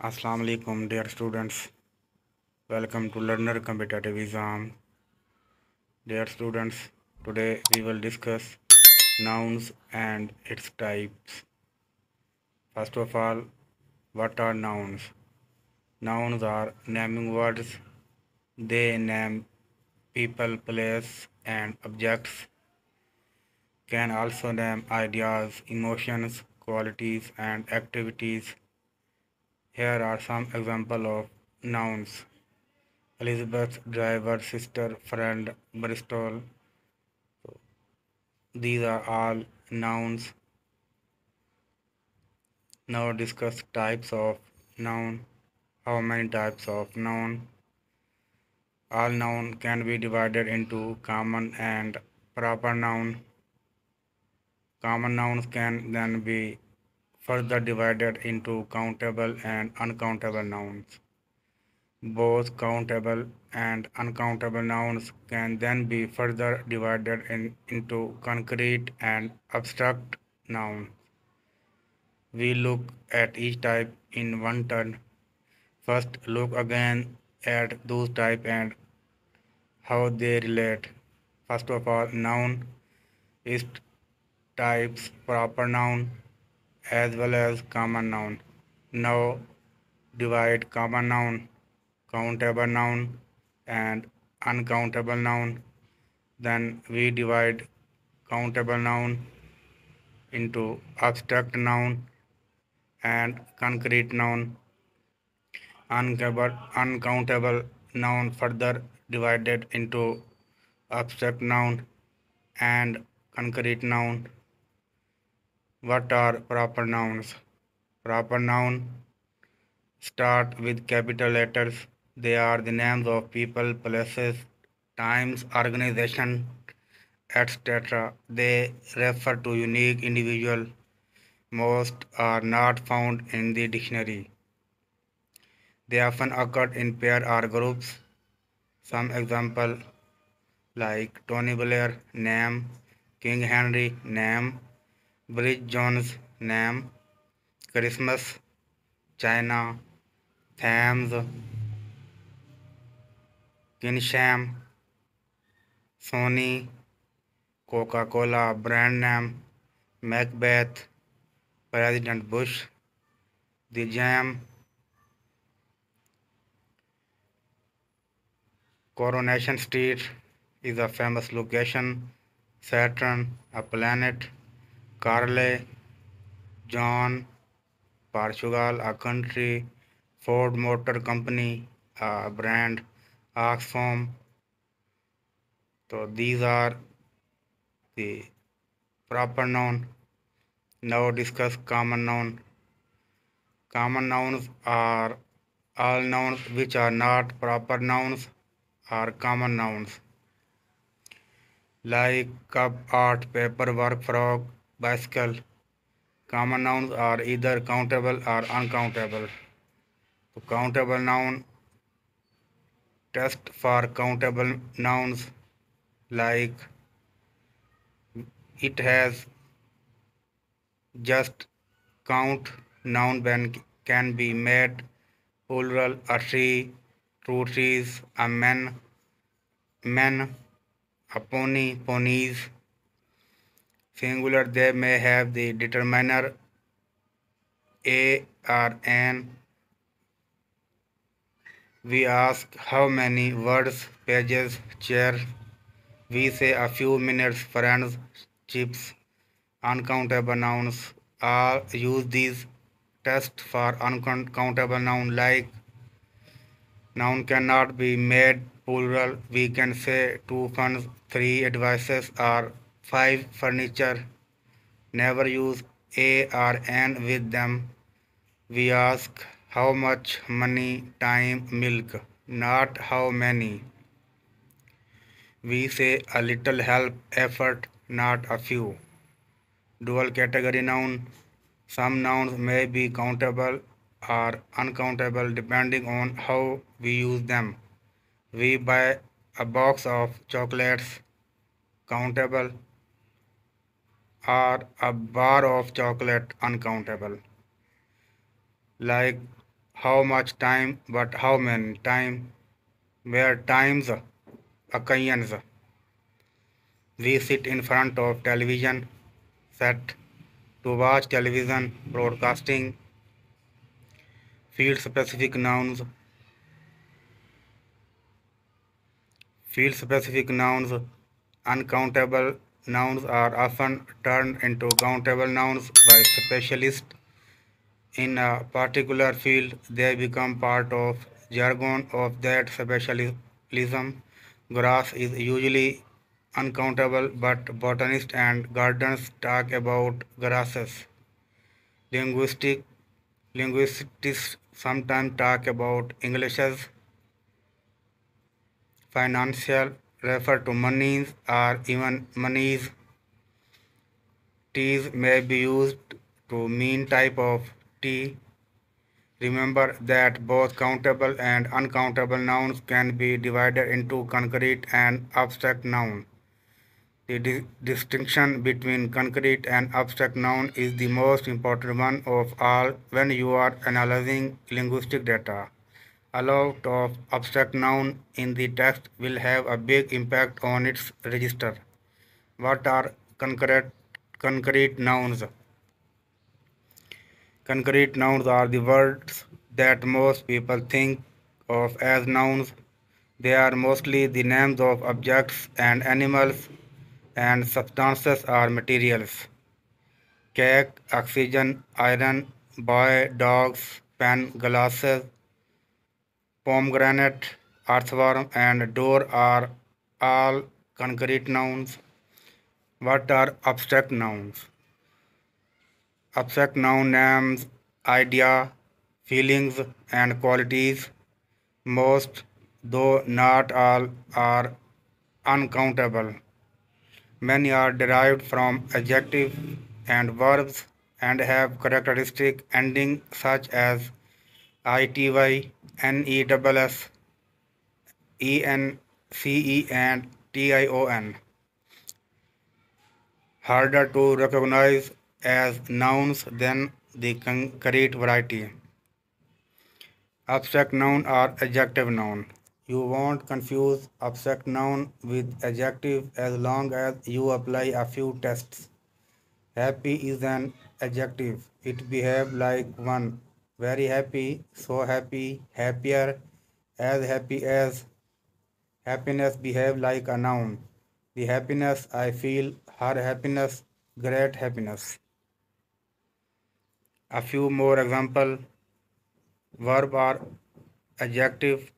Assalamu alaikum dear students. Welcome to Learner Competitive Exam. Dear students, today we will discuss nouns and its types. First of all, what are nouns? Nouns are naming words. They name people, place and objects. Can also name ideas, emotions, qualities and activities. Here are some examples of nouns. Elizabeth, driver, sister, friend, Bristol. These are all nouns. Now discuss types of noun. How many types of noun? All noun can be divided into common and proper noun. Common nouns can then be further divided into countable and uncountable nouns. Both countable and uncountable nouns can then be further divided into concrete and abstract nouns. We look at each type in one turn. First, look again at those types and how they relate. First of all, noun is types proper noun as well as common noun. Now divide common noun, countable noun and uncountable noun. Then we divide countable noun into abstract noun and concrete noun. Uncountable noun further divided into abstract noun and concrete noun. What are proper nouns? Proper noun start with capital letters. They are the names of people, places, times, organization, etc. They refer to unique individual. Most are not found in the dictionary. They often occur in pair or groups. Some example like Tony Blair, name, King Henry, name, Bridget Jones, name, Christmas, China, Thames, Kinsham, Sony, Coca-Cola, brand name, Macbeth, President Bush, The Jam, Coronation Street is a famous location, Saturn, a planet, Carle, John, Portugal, a country, Ford Motor Company, a brand, Oxfam. So these are the proper noun. Now discuss common noun. Common nouns are all nouns which are not proper nouns are common nouns. Like cup, art, paper, work, frog, bicycle. Common nouns are either countable or uncountable. So countable noun test for countable nouns like it has just count noun when can be made plural a tree, two trees, a men, a pony, ponies. Singular they may have the determiner a or an. We ask how many words, pages, chair. We say a few minutes, friends, chips, uncountable nouns. All use these tests for uncountable noun like noun cannot be made plural. We can say two funds, three advices, or five furniture. Never use a or an with them. We ask how much money, time, milk, not how many. We say a little help, effort, not a few. Dual category noun. Some nouns may be countable or uncountable depending on how we use them. We buy a box of chocolates, countable, or a bar of chocolate, uncountable. Like how much time, but how many time, where times, occasions. We sit in front of television set to watch television broadcasting, field specific nouns, uncountable nouns are often turned into countable nouns by specialists in a particular field. They become part of jargon of that specialism. Grass is usually uncountable, but botanists and gardeners talk about grasses. Linguistic Linguists sometimes talk about Englishes. Financial refer to monies or even monies. Teas may be used to mean type of tea. Remember that both countable and uncountable nouns can be divided into concrete and abstract noun. The distinction between concrete and abstract noun is the most important one of all when you are analyzing linguistic data. A lot of abstract noun in the text will have a big impact on its register. What are concrete nouns? Concrete nouns are the words that most people think of as nouns. They are mostly the names of objects and animals and substances or materials. Cake, oxygen, iron, boy, dogs, pen, glasses, pomegranate, earthworm, and door are all concrete nouns. What are abstract nouns? Abstract noun names idea, feelings, and qualities. Most, though not all, are uncountable. Many are derived from adjectives and verbs and have characteristic endings such as ity, ness, ence, and tion. Harder to recognize as nouns than the concrete variety. Abstract noun or adjective noun. You won't confuse abstract noun with adjective as long as you apply a few tests. Happy is an adjective. It behaves like one. Very happy, so happy, happier, as happy as. Happiness behave like a noun. The happiness I feel, her happiness, great happiness. A few more example. Verb are adjective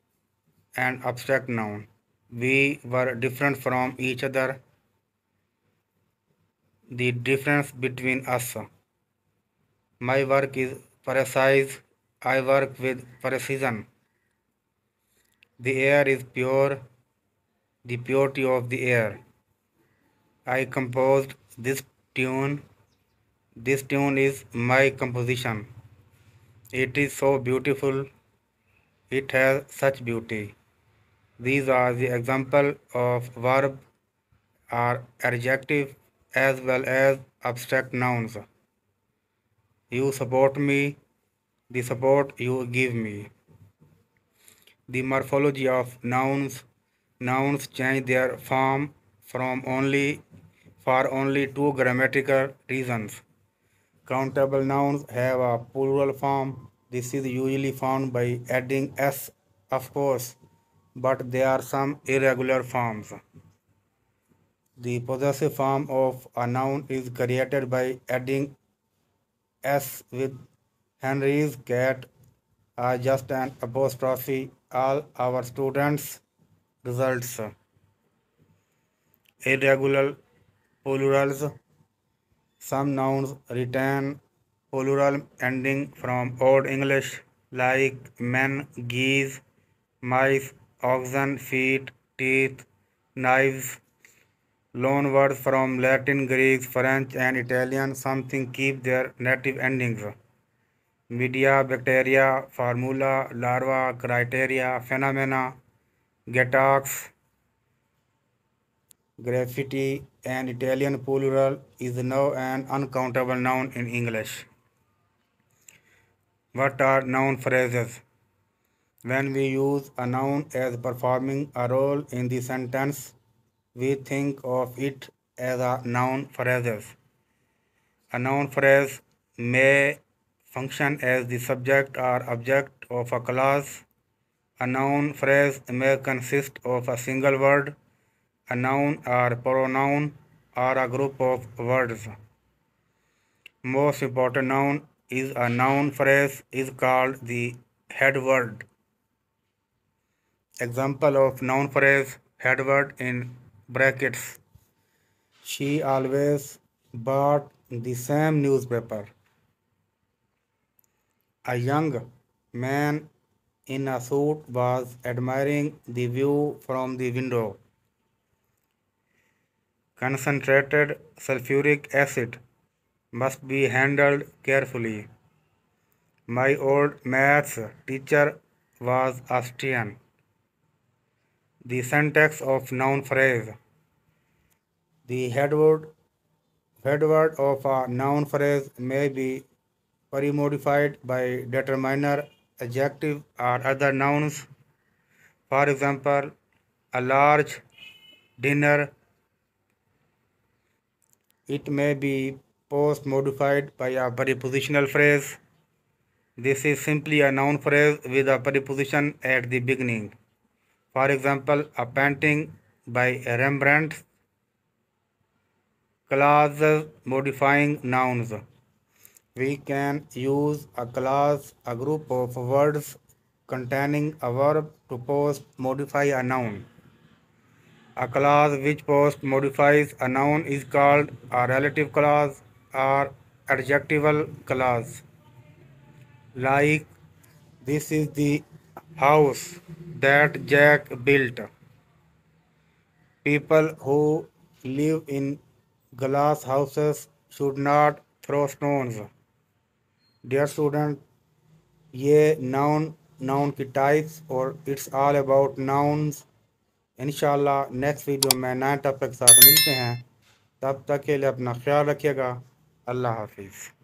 and abstract noun. We were different from each other. The difference between us. My work is precise. I work with precision. The air is pure. The purity of the air. I composed this tune. This tune is my composition. It is so beautiful. It has such beauty. These are the example of verb or adjective as well as abstract nouns. You support me, the support you give me. The morphology of nouns. Nouns change their form from only for only two grammatical reasons. Countable nouns have a plural form. This is usually found by adding s, of course, but there are some irregular forms. The possessive form of a noun is created by adding s with Henry's cat or just an apostrophe. All our students' results. Irregular plurals. Some nouns retain plural ending from Old English like men, geese, mice, oxen, feet, teeth, knives. Loan words from Latin, Greek, French, and Italian something keep their native endings. Media, bacteria, formula, larva, criteria, phenomena, getax, graffiti, and Italian plural is now an uncountable noun in English. What are noun phrases? When we use a noun as performing a role in the sentence, we think of it as a noun phrase. A noun phrase may function as the subject or object of a clause. A noun phrase may consist of a single word, a noun or pronoun, or a group of words. Most important noun is a noun phrase is called the head word. Example of noun phrase head word in brackets. She always bought the same newspaper. A young man in a suit was admiring the view from the window. Concentrated sulfuric acid must be handled carefully. My old maths teacher was Austrian. The syntax of noun phrase. The headword of a noun phrase may be pre-modified by determiner, adjective, or other nouns. For example, a large dinner. It may be post-modified by a prepositional phrase. This is simply a noun phrase with a preposition at the beginning. For example, a painting by Rembrandt. Clauses modifying nouns. We can use a clause, a group of words containing a verb to post modify a noun. A clause which post modifies a noun is called a relative clause or adjectival clause. Like, this is the house that Jack built. People who live in glass houses should not throw stones. Dear student, ये noun की types और it's all about nouns. इंशाल्लाह next video में नए topic के साथ मिलते हैं। तब तक के लिए अपना ख्याल रखिएगा। अल्लाह हाफिज़।